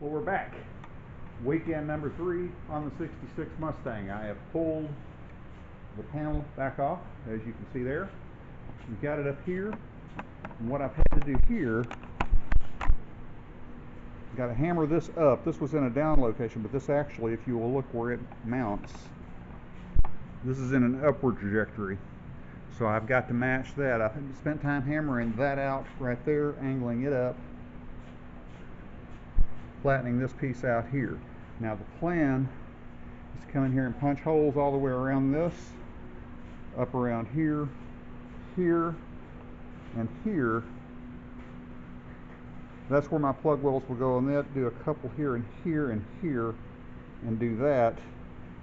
Well, we're back. Weekend number 3 on the 66 Mustang. I have pulled the panel back off, as you can see there. We've got it up here. And what I've had to do here, got to hammer this up. This was in a down location, but this actually, if you will look where it mounts, this is in an upward trajectory. So I've got to match that. I've spent time hammering that out right there, angling it up, flattening this piece out here. Now the plan is to come in here and punch holes all the way around this, up around here, here, and here. That's where my plug wells will go, and then do a couple here and here and here, and do that.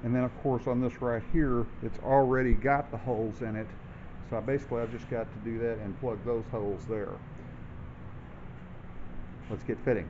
And then of course on this right here, it's already got the holes in it. So I've just got to do that and plug those holes there. Let's get fitting.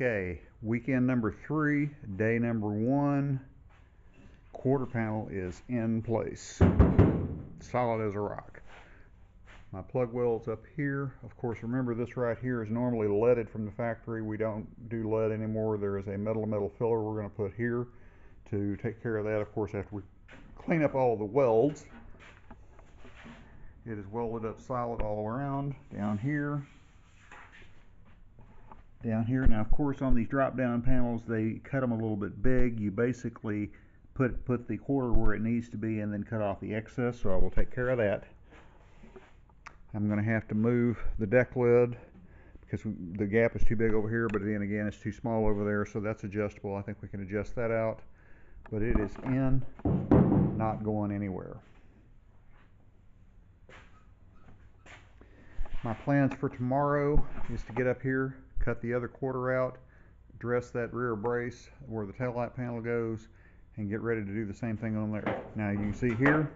Okay, weekend number 3, day number 1. Quarter panel is in place, solid as a rock. My plug well's up here. Of course, remember this right here is normally leaded from the factory. We don't do lead anymore. There is a metal filler we're going to put here to take care of that. Of course, after we clean up all the welds, it is welded up solid all around. Down here. Now, of course, on these drop-down panels, they cut them a little bit big. You basically put the quarter where it needs to be and then cut off the excess, so I will take care of that. I'm going to have to move the deck lid because the gap is too big over here, but then again, it's too small over there, so that's adjustable. I think we can adjust that out, but it is in, not going anywhere. My plans for tomorrow is to get up here, cut the other quarter out, dress that rear brace where the taillight panel goes, and get ready to do the same thing on there. Now you can see here,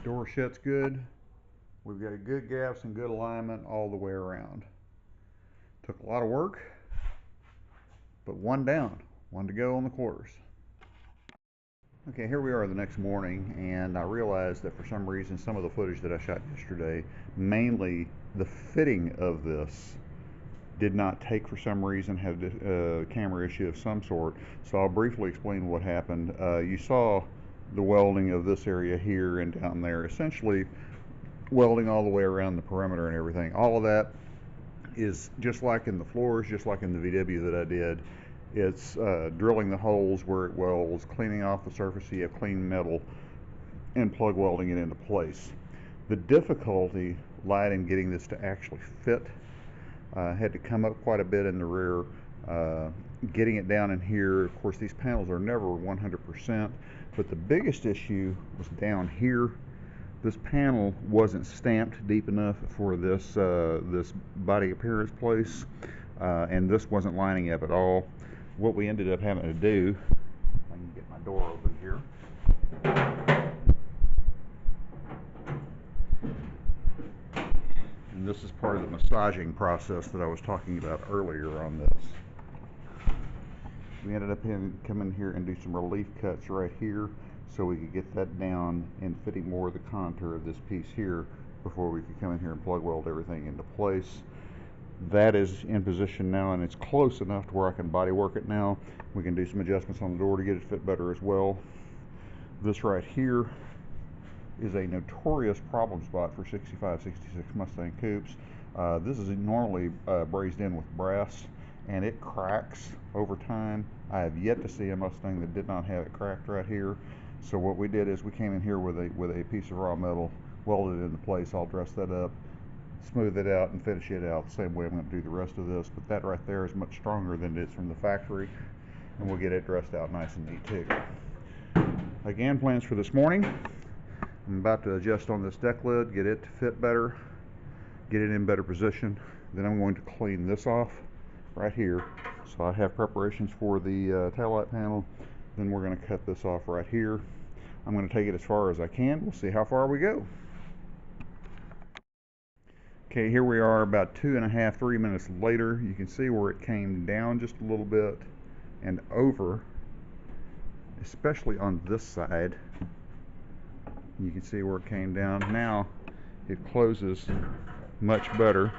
door shuts good. We've got good gaps and good alignment all the way around. Took a lot of work, but one down, one to go on the quarters. Okay, here we are the next morning, and I realized that for some reason some of the footage that I shot yesterday, mainly the fitting of this, did not take for some reason, had a camera issue of some sort. So I'll briefly explain what happened. You saw the welding of this area here and down there, essentially welding all the way around the perimeter and everything. All of that is just like in the floors, just like in the VW that I did. It's drilling the holes where it welds, cleaning off the surface so you have clean metal, and plug welding it into place. The difficulty lied in getting this to actually fit. Had to come up quite a bit in the rear, getting it down in here. Of course, these panels are never 100%, but the biggest issue was down here. This panel wasn't stamped deep enough for this this body appearance place, and this wasn't lining up at all. What we ended up having to do, I can get my door open here. And this is part of the massaging process that I was talking about earlier on this. We ended up coming here and do some relief cuts right here so we could get that down and fitting more of the contour of this piece here before we could come in here and plug weld everything into place. That is in position now, and it's close enough to where I can body work it now. We can do some adjustments on the door to get it fit better as well. This right here is a notorious problem spot for 65, 66 Mustang Coupes. This is normally brazed in with brass, and it cracks over time. I have yet to see a Mustang that did not have it cracked right here. So what we did is we came in here with a piece of raw metal, welded it into place. I'll dress that up, smooth it out, and finish it out the same way I'm going to do the rest of this. But that right there is much stronger than it is from the factory, and we'll get it dressed out nice and neat too. Again, plans for this morning. I'm about to adjust on this deck lid, get it to fit better, get it in better position. Then I'm going to clean this off right here. So I have preparations for the taillight panel. Then we're going to cut this off right here. I'm going to take it as far as I can. We'll see how far we go. Okay, here we are about 2.5, 3 minutes later. You can see where it came down just a little bit and over, especially on this side. You can see where it came down. Now it closes much better.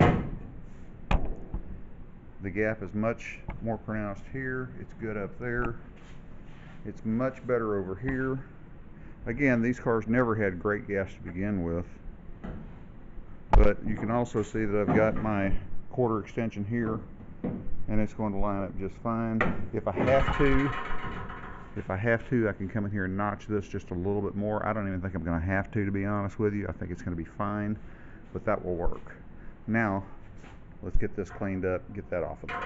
The gap is much more pronounced here. It's good up there. It's much better over here. Again, these cars never had great gaps to begin with. But you can also see that I've got my quarter extension here, and it's going to line up just fine. If I have to, I can come in here and notch this just a little bit more. I don't even think I'm going to have to be honest with you. I think it's going to be fine, but that will work. Now, let's get this cleaned up, get that off of there.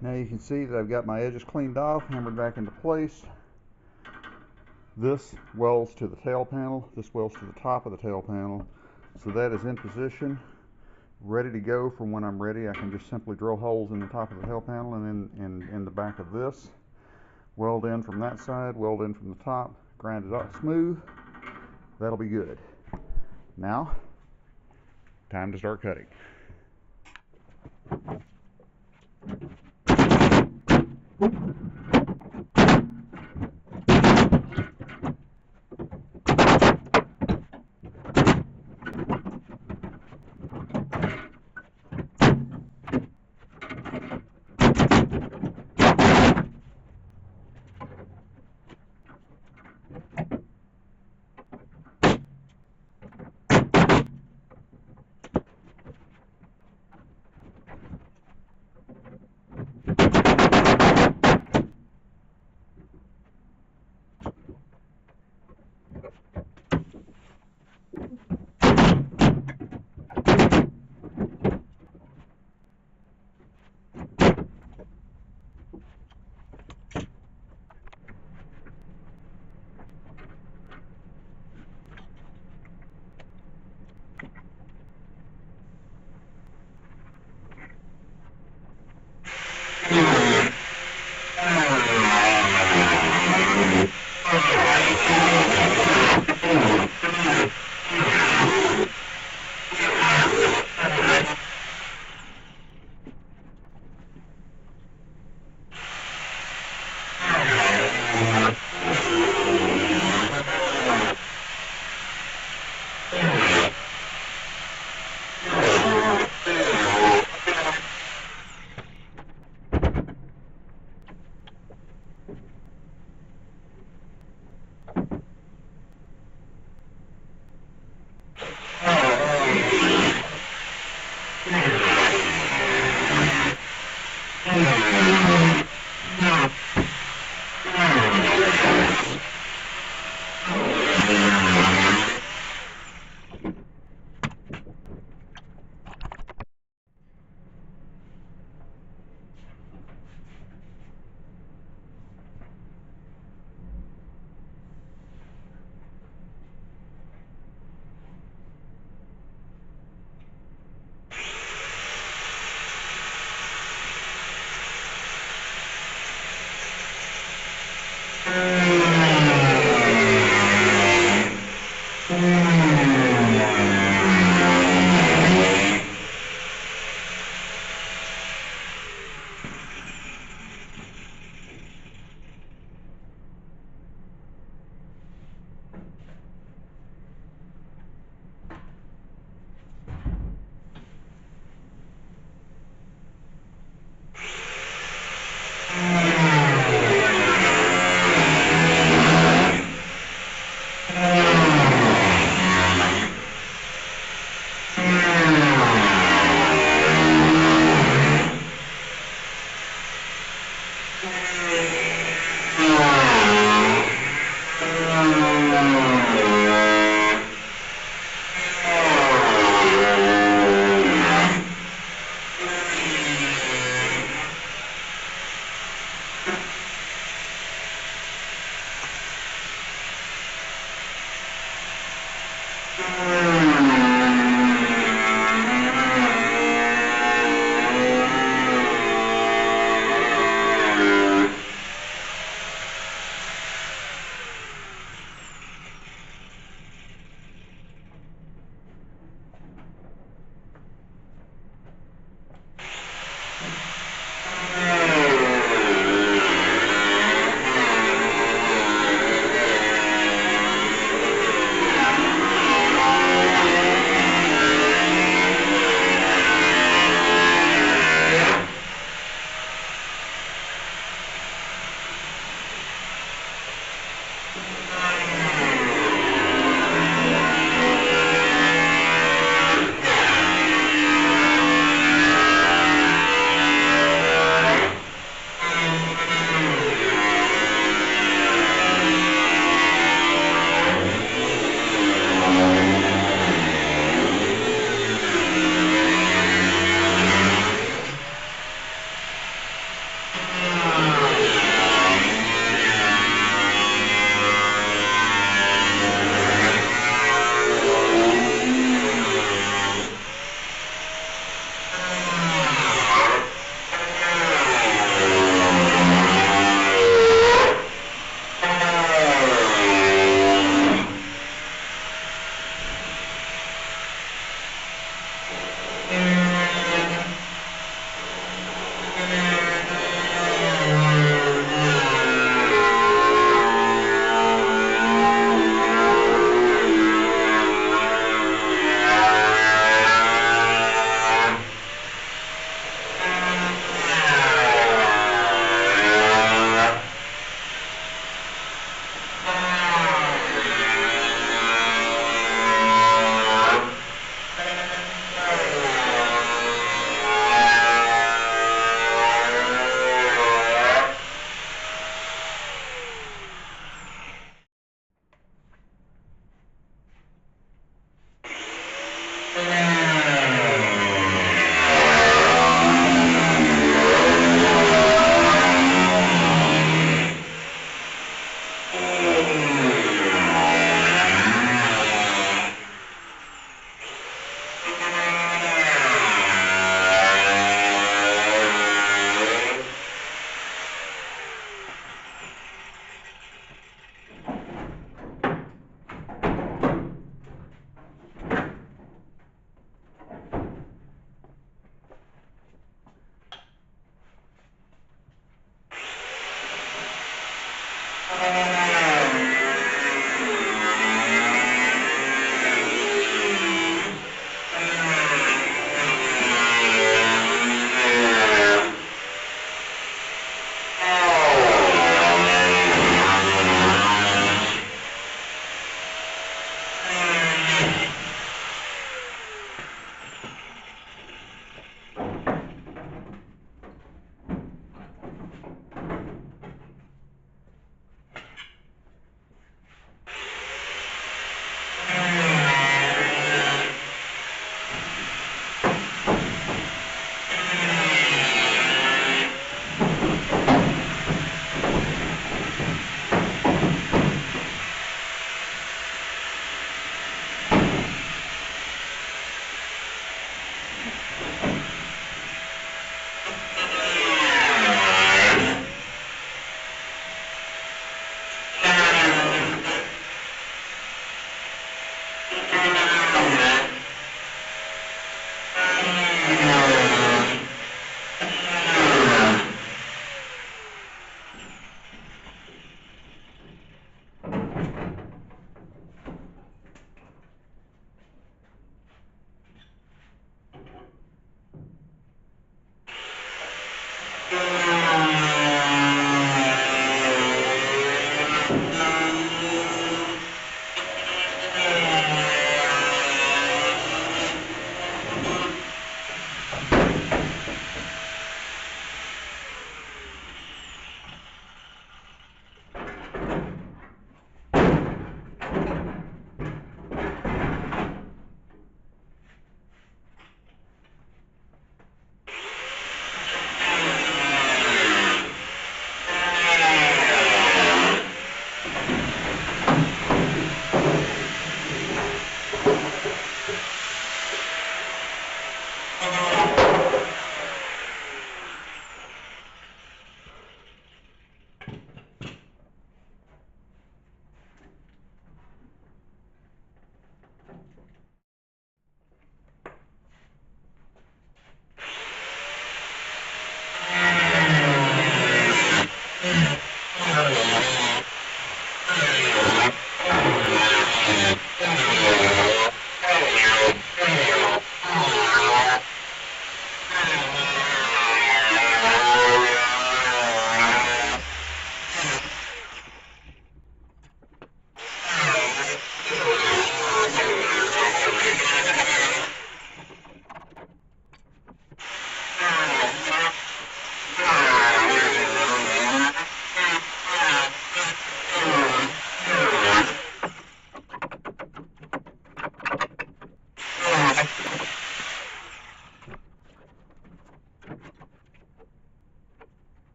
Now you can see that I've got my edges cleaned off, hammered back into place. This welds to the tail panel, this welds to the top of the tail panel. So that is in position, ready to go for when I'm ready. I can just simply drill holes in the top of the tail panel and then in the back of this. Weld in from that side, weld in from the top, grind it up smooth. That'll be good. Now, time to start cutting.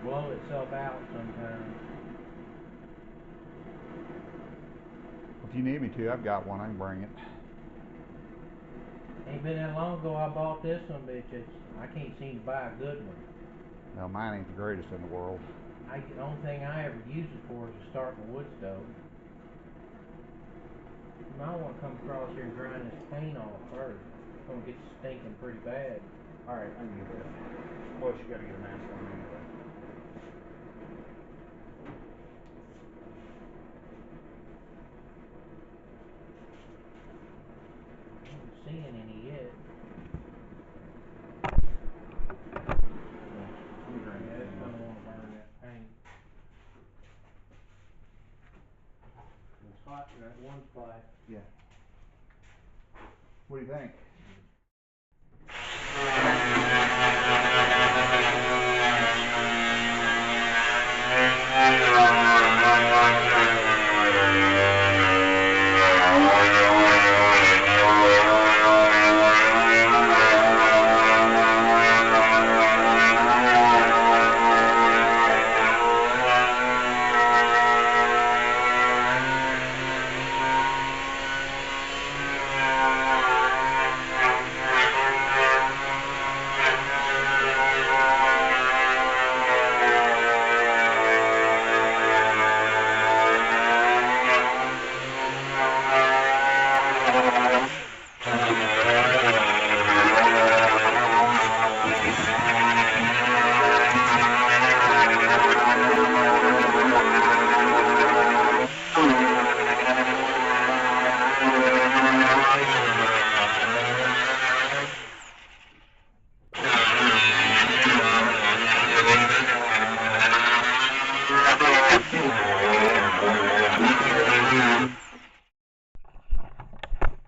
blow itself out sometimes. If you need me to, I've got one. I can bring it. Ain't been that long ago I bought this one, bitch. I can't seem to buy a good one. Now, mine ain't the greatest in the world. The only thing I ever use it for is to start my wood stove. You might want to come across here and grind this paint off first. It's gonna get stinking pretty bad. Alright, I can do that. Plus, you gotta get a mask on anyway. I ain't seeing any yet. Yeah, it's gonna want to burn that paint. It's hot in that one spot. Yeah. What do you think?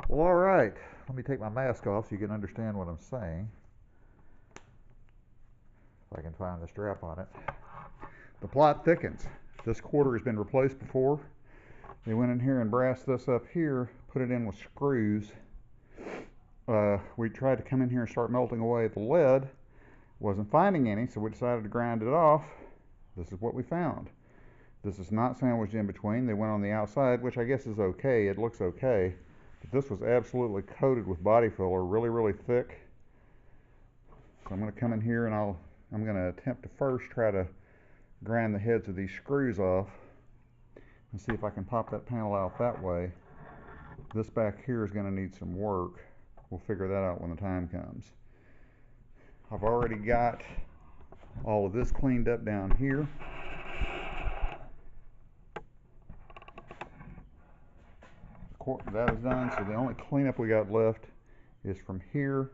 Well, alright. Let me take my mask off so you can understand what I'm saying. If I can find the strap on it. The plot thickens. This quarter has been replaced before. They went in here and brassed this up here, put it in with screws. We tried to come in here and start melting away at the lead. Wasn't finding any, so we decided to grind it off. This is what we found. This is not sandwiched in between. They went on the outside, which I guess is okay. It looks okay. But this was absolutely coated with body filler, really, really thick. So I'm going to come in here and I'm going to attempt to first try to grind the heads of these screws off and see if I can pop that panel out that way. This back here is going to need some work. We'll figure that out when the time comes. I've already got all of this cleaned up down here. That is done, so the only cleanup we got left is from here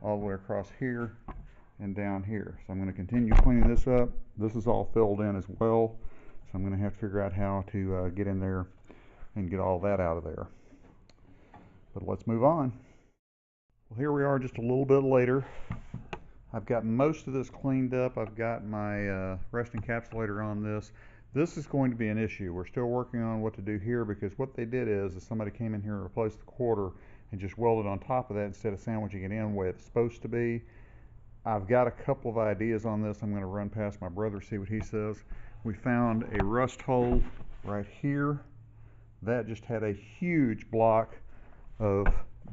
all the way across here and down here. So I'm going to continue cleaning this up. This is all filled in as well, so I'm going to have to figure out how to get in there and get all that out of there. But let's move on. Well, here we are just a little bit later. I've got most of this cleaned up. I've got my rust encapsulator on this. This is going to be an issue. We're still working on what to do here, because what they did is somebody came in here and replaced the quarter and just welded on top of that instead of sandwiching it in the way it's supposed to be. I've got a couple of ideas on this. I'm going to run past my brother, see what he says. We found a rust hole right here. That just had a huge block of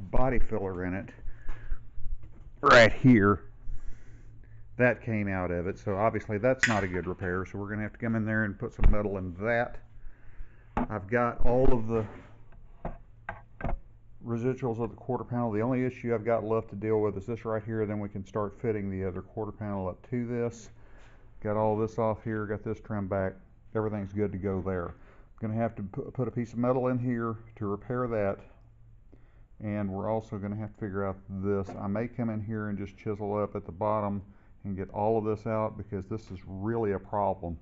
body filler in it right here. That came out of it, so obviously that's not a good repair, so we're going to have to come in there and put some metal in that. I've got all of the residuals of the quarter panel. The only issue I've got left to deal with is this right here, then we can start fitting the other quarter panel up to this. Got all this off here, got this trimmed back, everything's good to go there. I'm going to have to put a piece of metal in here to repair that, and we're also going to have to figure out this. I may come in here and just chisel up at the bottom and get all of this out, because this is really a problem,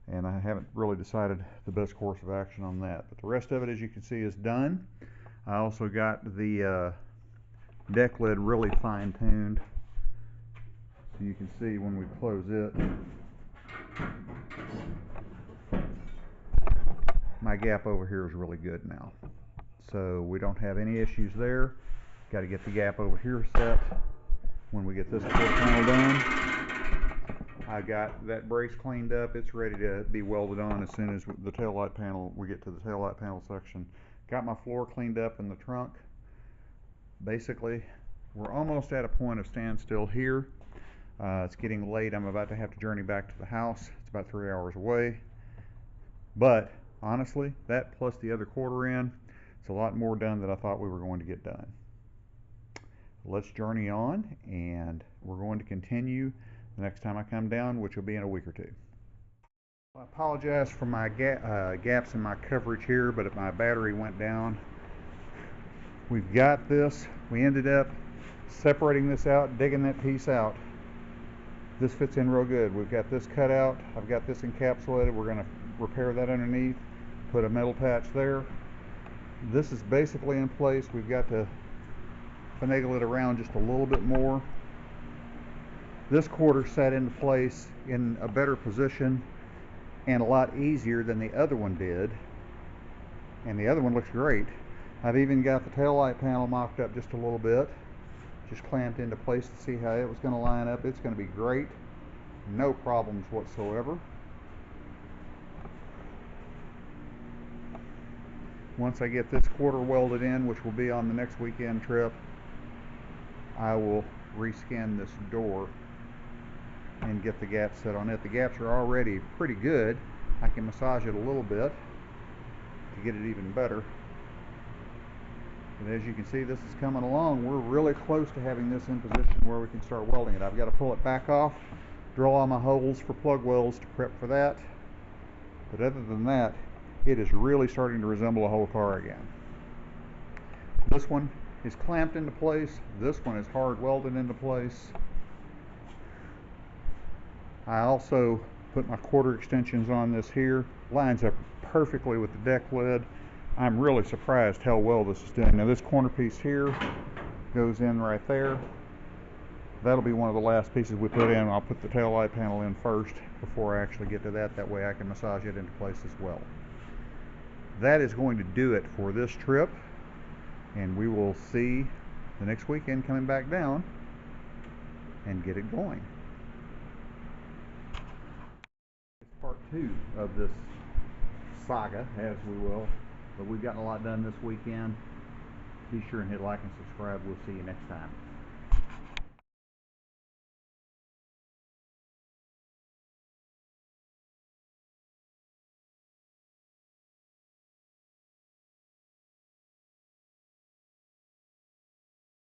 and I haven't really decided the best course of action on that. But the rest of it, as you can see, is done. I also got the deck lid really fine-tuned, so you can see when we close it, my gap over here is really good now, so we don't have any issues there. Got to get the gap over here set when we get this quarter panel done. I got that brace cleaned up. It's ready to be welded on as soon as the taillight panel, we get to the taillight panel section. Got my floor cleaned up in the trunk. Basically, we're almost at a point of standstill here. It's getting late. I'm about to have to journey back to the house. It's about 3 hours away. But honestly, that plus the other quarter in, it's a lot more done than I thought we were going to get done. Let's journey on, and we're going to continue the next time I come down, which will be in a week or two. I apologize for my gaps in my coverage here, but my battery went down. We've got this. We ended up separating this out, digging that piece out. This fits in real good. We've got this cut out. I've got this encapsulated. We're going to repair that underneath, put a metal patch there. This is basically in place. We've got to finagle it around just a little bit more. This quarter sat into place in a better position and a lot easier than the other one did, and the other one looks great. I've even got the taillight panel mocked up just a little bit, just clamped into place to see how it was going to line up. It's going to be great, no problems whatsoever. Once I get this quarter welded in, which will be on the next weekend trip, I will rescan this door and get the gaps set on it. The gaps are already pretty good. I can massage it a little bit to get it even better. And as you can see, this is coming along. We're really close to having this in position where we can start welding it. I've got to pull it back off, drill all my holes for plug welds to prep for that. But other than that, it is really starting to resemble a whole car again. This one is clamped into place. This one is hard welded into place. I also put my quarter extensions on this here. Lines up perfectly with the deck lid. I'm really surprised how well this is doing. Now this corner piece here goes in right there. That'll be one of the last pieces we put in. I'll put the taillight panel in first before I actually get to that. That way I can massage it into place as well. That is going to do it for this trip, and we will see the next weekend coming back down and get it going. It's part 2 of this saga, as we will, but we've gotten a lot done this weekend. Be sure and hit like and subscribe. We'll see you next time.